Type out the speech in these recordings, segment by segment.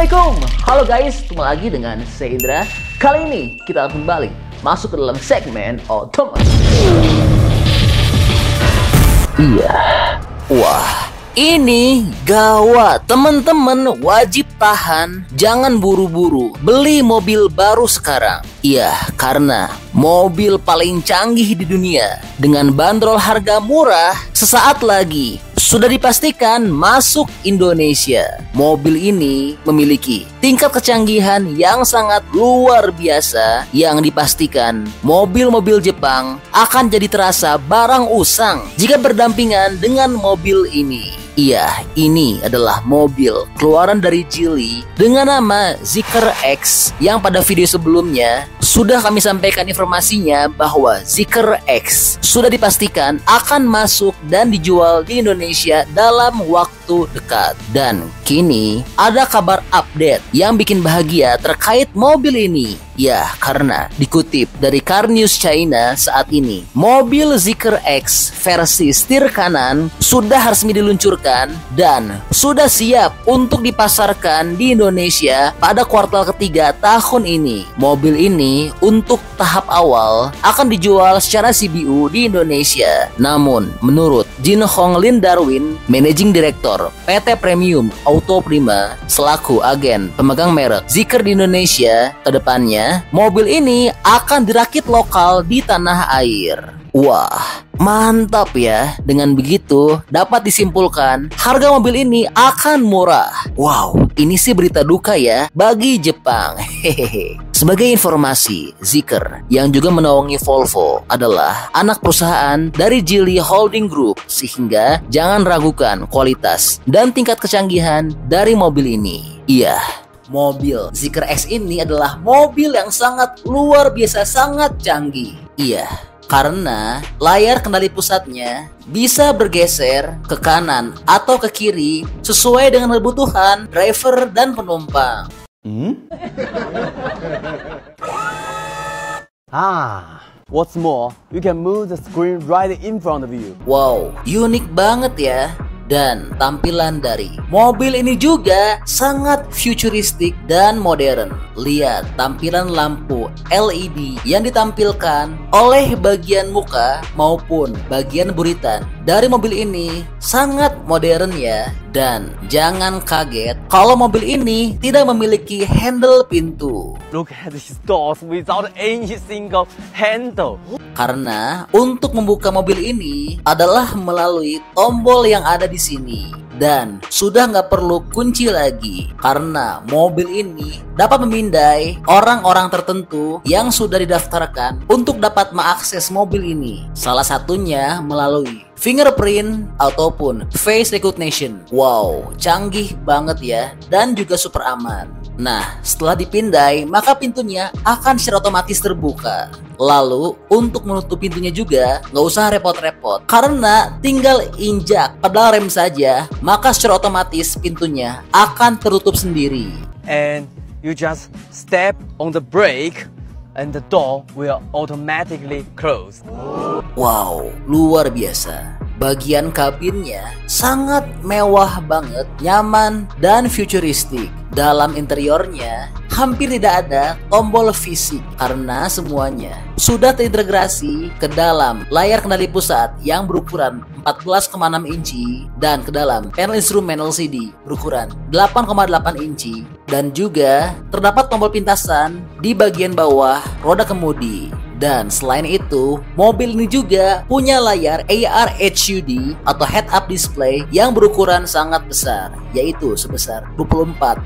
Assalamualaikum, halo guys, ketemu lagi dengan saya Indra. Kali ini kita akan kembali masuk ke dalam segmen otomotif. Iya, wah, ini gawat. Teman-teman wajib tahan, jangan buru-buru beli mobil baru sekarang. Iya, karena mobil paling canggih di dunia dengan bandrol harga murah sesaat lagi sudah dipastikan masuk Indonesia. Mobil ini memiliki tingkat kecanggihan yang sangat luar biasa yang dipastikan mobil-mobil Jepang akan jadi terasa barang usang jika berdampingan dengan mobil ini. Iya, ini adalah mobil keluaran dari Geely dengan nama Zeekr X yang pada video sebelumnya sudah kami sampaikan informasinya bahwa Zeekr X sudah dipastikan akan masuk dan dijual di Indonesia dalam waktu dekat. Dan kini ada kabar update yang bikin bahagia terkait mobil ini. Ya, karena dikutip dari Car News China saat ini, mobil Zeekr X versi setir kanan sudah resmi diluncurkan dan sudah siap untuk dipasarkan di Indonesia pada kuartal ketiga tahun ini. Mobil ini untuk tahap awal akan dijual secara CBU di Indonesia. Namun, menurut Jin Hong Lin Darwin, Managing Director PT Premium Auto Prima selaku agen pemegang merek Zeekr di Indonesia, kedepannya mobil ini akan dirakit lokal di tanah air. Wah, mantap ya. Dengan begitu dapat disimpulkan harga mobil ini akan murah. Wow, ini sih berita duka ya bagi Jepang. Hehehe. Sebagai informasi, Zeekr yang juga menaungi Volvo adalah anak perusahaan dari Geely Holding Group, sehingga jangan ragukan kualitas dan tingkat kecanggihan dari mobil ini. Iya, mobil Zeekr X ini adalah mobil yang sangat luar biasa, sangat canggih. Iya, karena layar kendali pusatnya bisa bergeser ke kanan atau ke kiri sesuai dengan kebutuhan driver dan penumpang. What's more, you can move the screen right in front of you. Wow, unik banget ya. Dan tampilan dari mobil ini juga sangat futuristik dan modern. Lihat tampilan lampu LED yang ditampilkan oleh bagian muka maupun bagian buritan dari mobil ini sangat modern ya. Dan jangan kaget kalau mobil ini tidak memiliki handle pintu. Look at these doors without any single handle. Karena untuk membuka mobil ini adalah melalui tombol yang ada di sini. Dan sudah nggak perlu kunci lagi karena mobil ini dapat memindai orang-orang tertentu yang sudah didaftarkan untuk dapat mengakses mobil ini. Salah satunya melalui fingerprint ataupun face recognition. Wow, canggih banget ya dan juga super aman. Nah, setelah dipindai, maka pintunya akan secara otomatis terbuka. Lalu, untuk menutup pintunya juga nggak usah repot-repot. Karena tinggal injak pedal rem saja, maka secara otomatis pintunya akan tertutup sendiri. And you just step on the brake and the door will automatically close. Wow, luar biasa. Bagian kabinnya sangat mewah banget, nyaman dan futuristik. Dalam interiornya hampir tidak ada tombol fisik karena semuanya sudah terintegrasi ke dalam layar kendali pusat yang berukuran 14,6 inci dan ke dalam panel instrumen LCD berukuran 8,8 inci dan juga terdapat tombol pintasan di bagian bawah roda kemudi. Dan selain itu, mobil ini juga punya layar AR HUD atau head-up display yang berukuran sangat besar, yaitu sebesar 24,3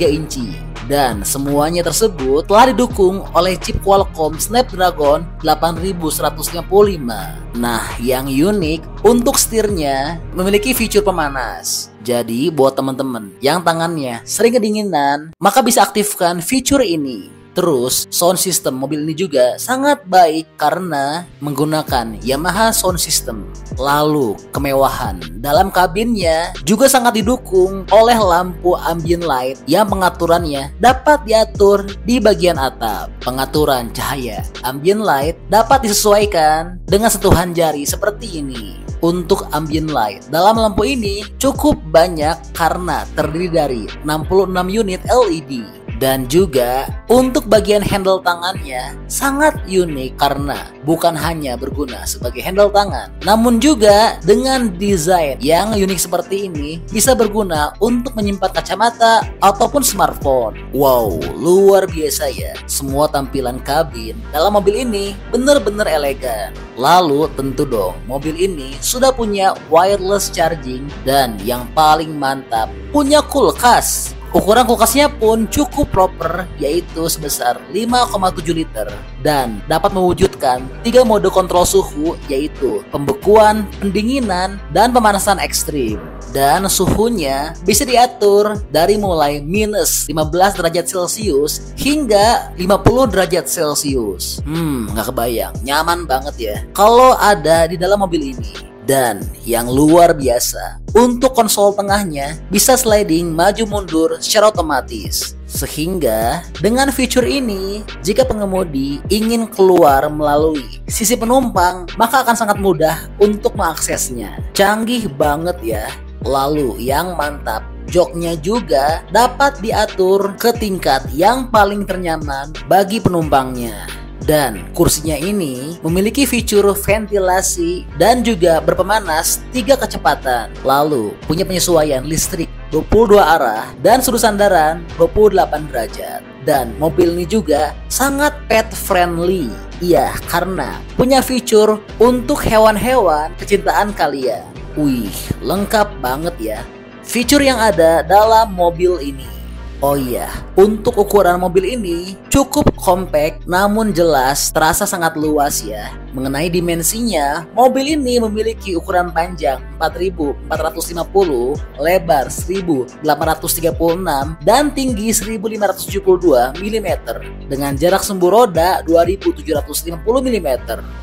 inci. Dan semuanya tersebut telah didukung oleh chip Qualcomm Snapdragon 8155. Nah, yang unik untuk setirnya memiliki fitur pemanas. Jadi buat teman-teman yang tangannya sering kedinginan, maka bisa aktifkan fitur ini. Terus, sound system mobil ini juga sangat baik karena menggunakan Yamaha sound system. Lalu, kemewahan dalam kabinnya juga sangat didukung oleh lampu ambient light yang pengaturannya dapat diatur di bagian atap. Pengaturan cahaya ambient light dapat disesuaikan dengan sentuhan jari seperti ini. Untuk ambient light dalam lampu ini cukup banyak karena terdiri dari 66 unit LED. Dan juga untuk bagian handle tangannya sangat unik karena bukan hanya berguna sebagai handle tangan, namun juga dengan desain yang unik seperti ini bisa berguna untuk menyimpan kacamata ataupun smartphone. Wow, luar biasa ya. Semua tampilan kabin dalam mobil ini benar-benar elegan. Lalu tentu dong, mobil ini sudah punya wireless charging dan yang paling mantap, punya kulkas. Ukuran kulkasnya pun cukup proper, yaitu sebesar 5,7 liter dan dapat mewujudkan 3 mode kontrol suhu, yaitu pembekuan, pendinginan, dan pemanasan ekstrim. Dan suhunya bisa diatur dari mulai minus 15 derajat Celcius hingga 50 derajat Celcius. Nggak kebayang, nyaman banget ya kalau ada di dalam mobil ini. Dan yang luar biasa, untuk konsol tengahnya bisa sliding maju mundur secara otomatis. Sehingga dengan fitur ini, jika pengemudi ingin keluar melalui sisi penumpang, maka akan sangat mudah untuk mengaksesnya. Canggih banget ya. Lalu yang mantap, joknya juga dapat diatur ke tingkat yang paling ternyaman bagi penumpangnya. Dan kursinya ini memiliki fitur ventilasi dan juga berpemanas 3 kecepatan. Lalu punya penyesuaian listrik 22 arah dan sudut sandaran 28 derajat. Dan mobil ini juga sangat pet friendly. Iya, karena punya fitur untuk hewan-hewan kecintaan kalian. Wih, lengkap banget ya fitur yang ada dalam mobil ini. Oh iya, untuk ukuran mobil ini cukup compact namun jelas terasa sangat luas ya. Mengenai dimensinya, mobil ini memiliki ukuran panjang 4.450, lebar 1.836, dan tinggi 1.572 mm dengan jarak sumbu roda 2.750 mm.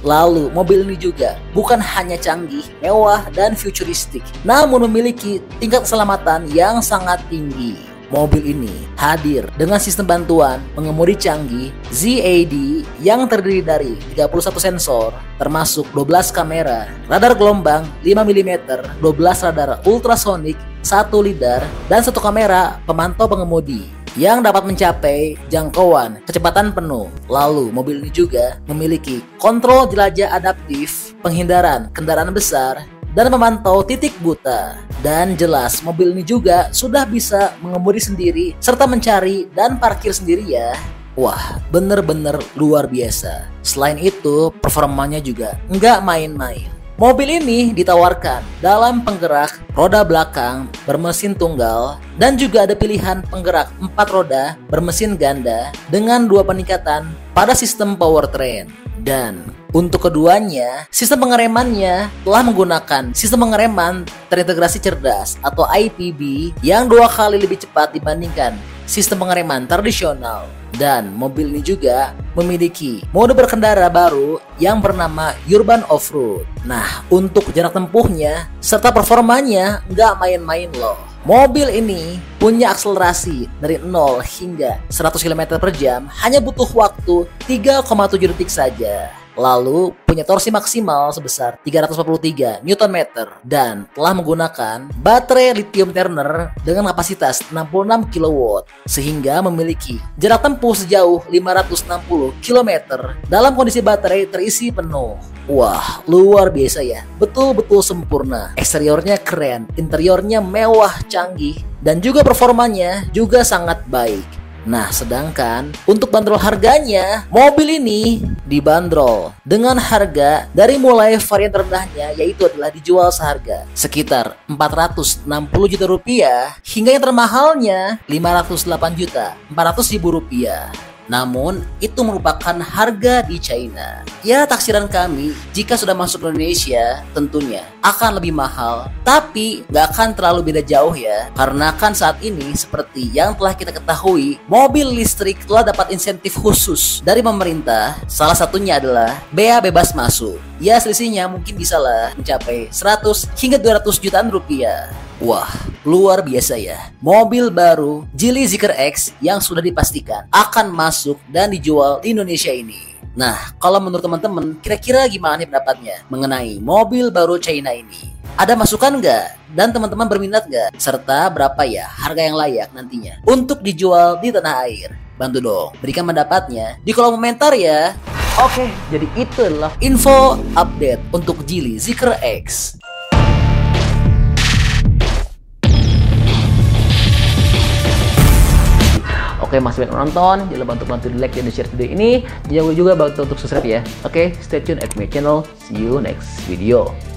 Lalu mobil ini juga bukan hanya canggih, mewah, dan futuristik, namun memiliki tingkat keselamatan yang sangat tinggi. Mobil ini hadir dengan sistem bantuan pengemudi canggih ZAD yang terdiri dari 31 sensor, termasuk 12 kamera, radar gelombang 5 mm, 12 radar ultrasonik, 1 lidar, dan 1 kamera pemantau pengemudi yang dapat mencapai jangkauan kecepatan penuh. Lalu mobil ini juga memiliki kontrol jelajah adaptif, penghindaran kendaraan besar, dan memantau titik buta. Dan jelas mobil ini juga sudah bisa mengemudi sendiri serta mencari dan parkir sendiri ya. Wah, bener-bener luar biasa. Selain itu, performanya juga nggak main-main. Mobil ini ditawarkan dalam penggerak roda belakang bermesin tunggal dan juga ada pilihan penggerak 4 roda bermesin ganda dengan 2 peningkatan pada sistem powertrain. Dan untuk keduanya, sistem pengeremannya telah menggunakan sistem pengereman terintegrasi cerdas atau IPB yang 2 kali lebih cepat dibandingkan sistem pengereman tradisional. Dan mobil ini juga memiliki mode berkendara baru yang bernama Urban Off-Road. Nah, untuk jarak tempuhnya serta performanya nggak main-main loh. Mobil ini punya akselerasi dari 0 hingga 100 km per jam hanya butuh waktu 3,7 detik saja. Lalu punya torsi maksimal sebesar 343 Nm dan telah menggunakan baterai lithium Turner dengan kapasitas 66 kW sehingga memiliki jarak tempuh sejauh 560 km dalam kondisi baterai terisi penuh. Wah, luar biasa ya, betul-betul sempurna. Eksteriornya keren, interiornya mewah, canggih, dan juga performanya juga sangat baik. Nah, sedangkan untuk bandrol harganya, mobil ini dibanderol dengan harga dari mulai varian terendahnya yaitu adalah dijual seharga sekitar 460 juta rupiah hingga yang termahalnya 508 juta 400 ribu rupiah. Namun itu merupakan harga di China. Ya, taksiran kami jika sudah masuk ke Indonesia tentunya akan lebih mahal, tapi gak akan terlalu beda jauh ya. Karena kan saat ini seperti yang telah kita ketahui, mobil listrik telah dapat insentif khusus dari pemerintah. Salah satunya adalah bea bebas masuk. Ya, selisihnya mungkin bisa lah mencapai 100 hingga 200 jutaan rupiah. Wah, luar biasa ya. Mobil baru Geely Zeekr X yang sudah dipastikan akan masuk dan dijual di Indonesia ini. Nah, kalau menurut teman-teman, kira-kira gimana nih pendapatnya mengenai mobil baru China ini? Ada masukan nggak? Dan teman-teman berminat nggak? Serta berapa ya harga yang layak nantinya untuk dijual di tanah air? Bantu dong, berikan pendapatnya di kolom komentar ya. Oke, jadi itulah info update untuk Geely Zeekr X. Oke, masih banyak nonton, jangan lupa untuk bantu di like dan di share video ini. Jangan lupa juga bantu untuk subscribe ya. Oke, stay tune at my channel. See you next video.